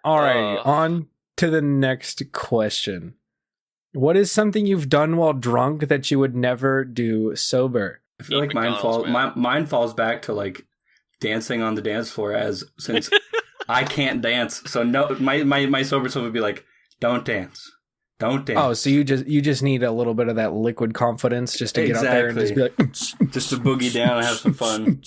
All right, on to the next question. What is something you've done while drunk that you would never do sober? I feel like mine falls back to like dancing on the dance floor, since I can't dance. So no, my sober self would be like, don't dance. Don't dance. Oh, so you just need a little bit of that liquid confidence just to get out there and just be like... just to boogie down and have some fun.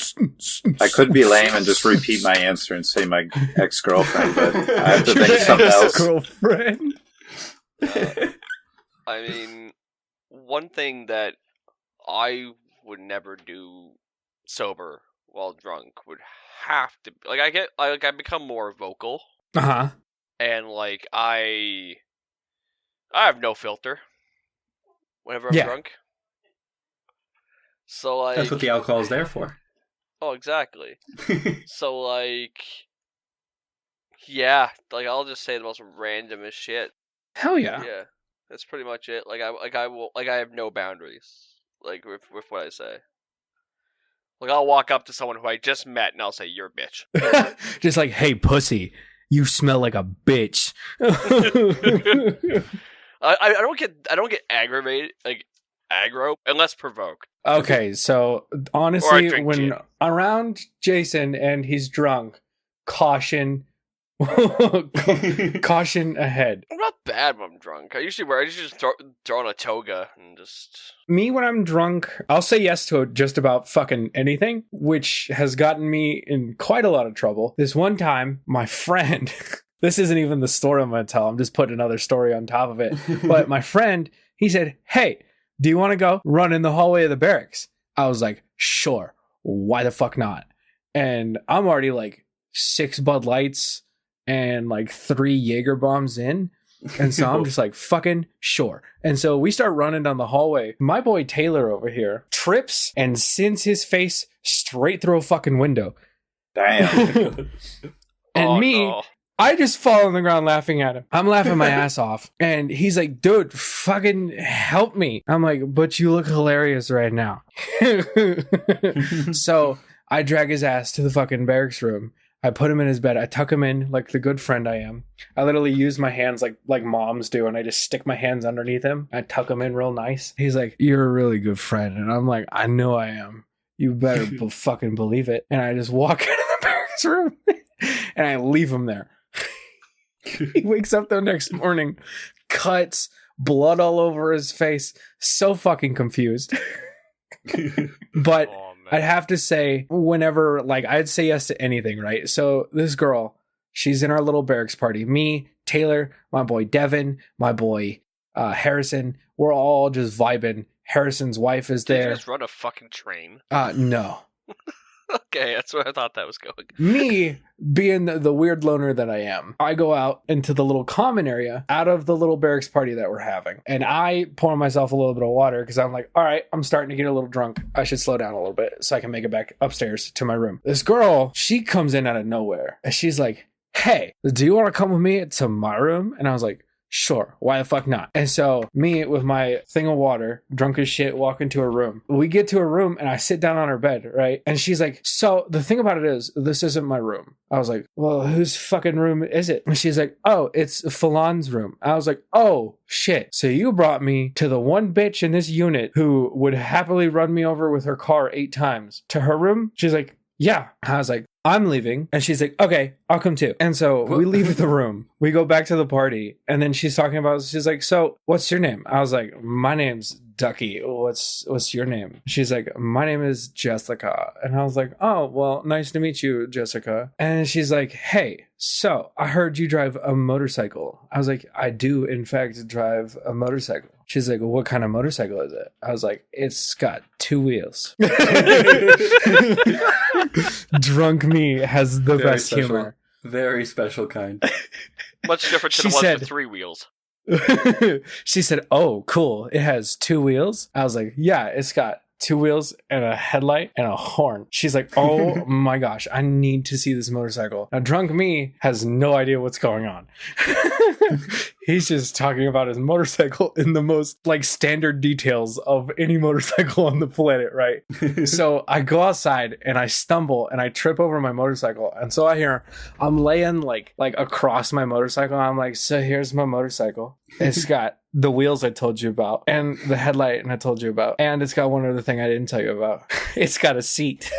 I could be lame and just repeat my answer and say my ex-girlfriend, but I have to think of something else. Girlfriend. I mean, one thing that I would never do sober while drunk would have to... I become more vocal. Uh-huh. And, like, I have no filter whenever I'm drunk. So, like... That's what the alcohol is there for. Oh, exactly. So, like... Yeah, like, I'll just say the most randomest shit. Hell yeah. Yeah, that's pretty much it. I have no boundaries, like, with what I say. Like, I'll walk up to someone who I just met and I'll say, "You're a bitch." Just like, "Hey, pussy. You smell like a bitch." I don't get aggravated, like aggro, unless provoked. Okay, so honestly, when around Jason and he's drunk, caution ahead. I'm not bad when I'm drunk. I usually just throw on a toga and just... Me, when I'm drunk, I'll say yes to just about fucking anything, which has gotten me in quite a lot of trouble. This one time, my friend... This isn't even the story I'm going to tell. I'm just putting another story on top of it. But my friend, he said, "Hey, do you want to go run in the hallway of the barracks?" I was like, "Sure. Why the fuck not?" And I'm already like 6 Bud Lights and like 3 Jaeger bombs in. And so I'm just like, fucking sure. And so we start running down the hallway. My boy Taylor over here trips and sends his face straight through a fucking window. Damn. And no. I just fall on the ground laughing at him. I'm laughing my ass off. And he's like, "Dude, fucking help me." I'm like, "But you look hilarious right now." So I drag his ass to the fucking barracks room. I put him in his bed. I tuck him in like the good friend I am. I literally use my hands like moms do, and I just stick my hands underneath him. I tuck him in real nice. He's like, "You're a really good friend." And I'm like, "I know I am. You better fucking believe it." And I just walk out of the barracks room and I leave him there. He wakes up the next morning, cuts, blood all over his face, so fucking confused. But I'd have to say, whenever, like, I'd say yes to anything, right? So this girl, she's in our little barracks party. Me, Taylor, my boy Devin, my boy Harrison, we're all just vibing. Harrison's wife is there. Did you just run a fucking train? No. Okay, that's where I thought that was going. Me, being the weird loner that I am, I go out into the little common area out of the little barracks party that we're having. And I pour myself a little bit of water because I'm like, all right, I'm starting to get a little drunk. I should slow down a little bit so I can make it back upstairs to my room. This girl, she comes in out of nowhere. And she's like, "Hey, do you want to come with me to my room?" And I was like, "Sure, why the fuck not?" And so me with my thing of water, drunk as shit, walk into her room. We get to her room and I sit down on her bed, right? And she's like, "So the thing about it is, this isn't my room." I was like, "Well, whose fucking room is it?" And she's like, "Oh, it's Falon's room." I was like, "Oh, shit. So you brought me to the one bitch in this unit who would happily run me over with her car 8 times to her room?" She's like, "Yeah." I was like, "I'm leaving." And she's like, "Okay, I'll come too." And so we leave the room. We go back to the party. And then she's talking about, she's like, "So what's your name?" I was like, "My name's Ducky. What's your name?" She's like, "My name is Jessica." And I was like, "Oh, well, nice to meet you, Jessica." And she's like, "Hey, so I heard you drive a motorcycle." I was like, "I do, in fact, drive a motorcycle." She's like, "What kind of motorcycle is it?" I was like, "It's got 2 wheels." Drunk me has the very best special, humor. Very special kind. Much different to the ones with 3 wheels. She said, "Oh, cool. It has 2 wheels." I was like, "Yeah, it's got 2 wheels and a headlight and a horn." She's like, "Oh my gosh, I need to see this motorcycle." Now, drunk me has no idea what's going on. He's just talking about his motorcycle in the most like standard details of any motorcycle on the planet, right? So I go outside and I stumble and I trip over my motorcycle. And so I hear I'm laying like across my motorcycle. I'm like, so here's my motorcycle. It's got the wheels I told you about and the headlight and I told you about. And it's got one other thing I didn't tell you about. It's got a seat.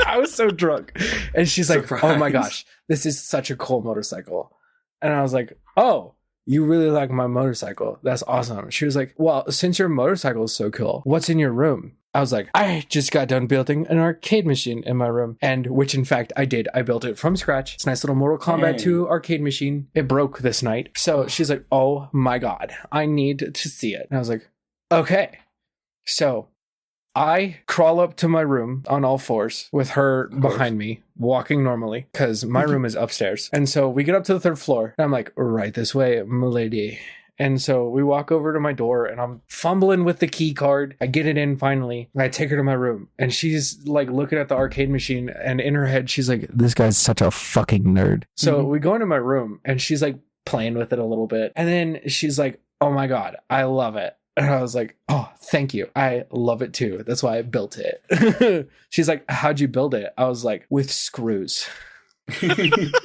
I was so drunk. And she's like, Surprise. oh my gosh, this is such a cool motorcycle. And I was like, oh, you really like my motorcycle. That's awesome. She was like, well, since your motorcycle is so cool, what's in your room? I was like, I just got done building an arcade machine in my room. And which, in fact, I did. I built it from scratch. It's a nice little Mortal Kombat 2 arcade machine. It broke this night. So she's like, oh my God, I need to see it. And I was like, okay. So I crawl up to my room on all fours with her behind me, walking normally, because my room is upstairs. And so we get up to the third floor, and I'm like, right this way, m'lady. And so we walk over to my door, and I'm fumbling with the key card. I get it in finally, and I take her to my room. And she's like looking at the arcade machine, and in her head, she's like, this guy's such a fucking nerd. So we go into my room, and she's like playing with it a little bit. And then she's like, oh my God, I love it. And I was like, oh, thank you. I love it too. That's why I built it. She's like, how'd you build it? I was like, with screws. The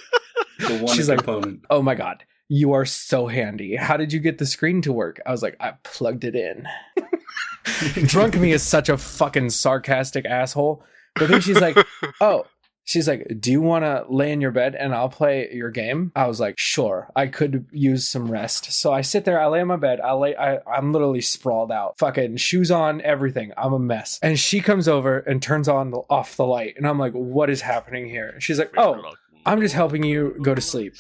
one She's component. like, oh my God, you are so handy. How did you get the screen to work? I was like, I plugged it in. Drunk me is such a fucking sarcastic asshole. But then she's like, oh. She's like, do you want to lay in your bed and I'll play your game? I was like, sure, I could use some rest. So I sit there, I lay in my bed, I'm literally sprawled out, fucking shoes on, everything. I'm a mess. And she comes over and turns off the light. And I'm like, what is happening here? And she's like, oh, I'm just helping you go to sleep.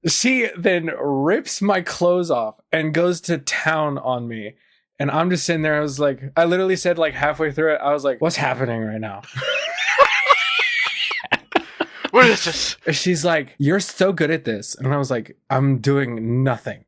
She then rips my clothes off and goes to town on me. And I'm just sitting there. I literally said like halfway through it, I was like, what's happening right now? What is this? She's like, you're so good at this. And I was like, I'm doing nothing.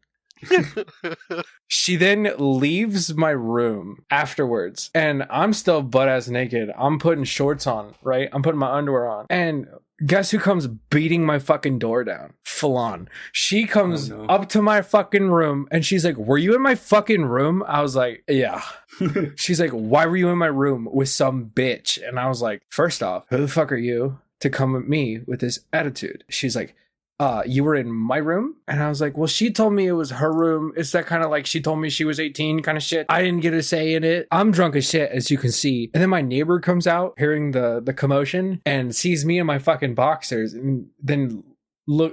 She then leaves my room afterwards. And I'm still butt-ass naked. I'm putting shorts on, right? I'm putting my underwear on. And guess who comes beating my fucking door down? Full on. She comes up to my fucking room and she's like, were you in my fucking room? I was like, yeah. She's like, why were you in my room with some bitch? And I was like, first off, who the fuck are you to come at me with this attitude? She's like, you were in my room? And I was like, well, she told me it was her room. It's that kind of like she told me she was 18 kind of shit. I didn't get a say in it. I'm drunk as shit, as you can see. And then my neighbor comes out hearing the commotion and sees me in my fucking boxers and then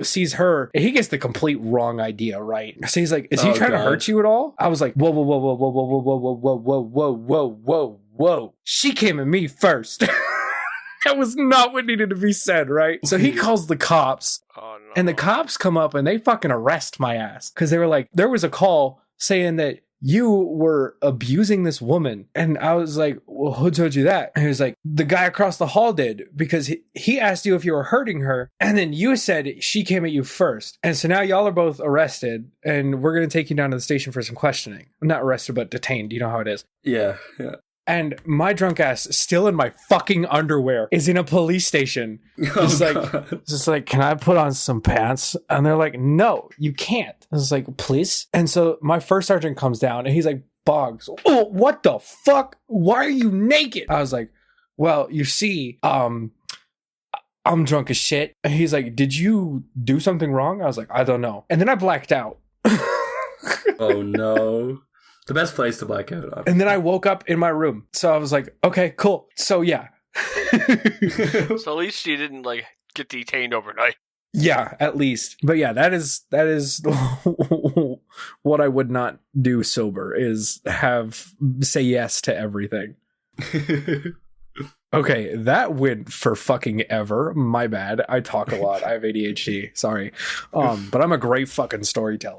sees her. He gets the complete wrong idea, right? So he's like, is he trying to hurt you at all? I was like, whoa, whoa, whoa, whoa, whoa, whoa, whoa, whoa, whoa, whoa, whoa, whoa, whoa, whoa. She came at me first. That was not what needed to be said, right? So he calls the cops. Oh, no. And the cops come up and they fucking arrest my ass. Because they were like, there was a call saying that you were abusing this woman. And I was like, well, who told you that? And he was like, the guy across the hall did. Because he asked you if you were hurting her. And then you said she came at you first. And so now y'all are both arrested. And we're going to take you down to the station for some questioning. Not arrested, but detained. You know how it is. Yeah. And my drunk ass, still in my fucking underwear, is in a police station. Just like, can I put on some pants? And they're like, no, you can't. I was like, please? And so my first sergeant comes down and he's like, Boggs, oh, what the fuck? Why are you naked? I was like, well, you see, I'm drunk as shit. And he's like, did you do something wrong? I was like, I don't know. And then I blacked out. Oh, no. The best place to black out. Obviously. And then I woke up in my room. So I was like, okay, cool. So yeah. So at least she didn't like get detained overnight. Yeah, at least. But yeah, that is what I would not do sober, is say yes to everything. Okay, that went for fucking ever. My bad. I talk a lot. I have ADHD. Sorry. But I'm a great fucking storyteller.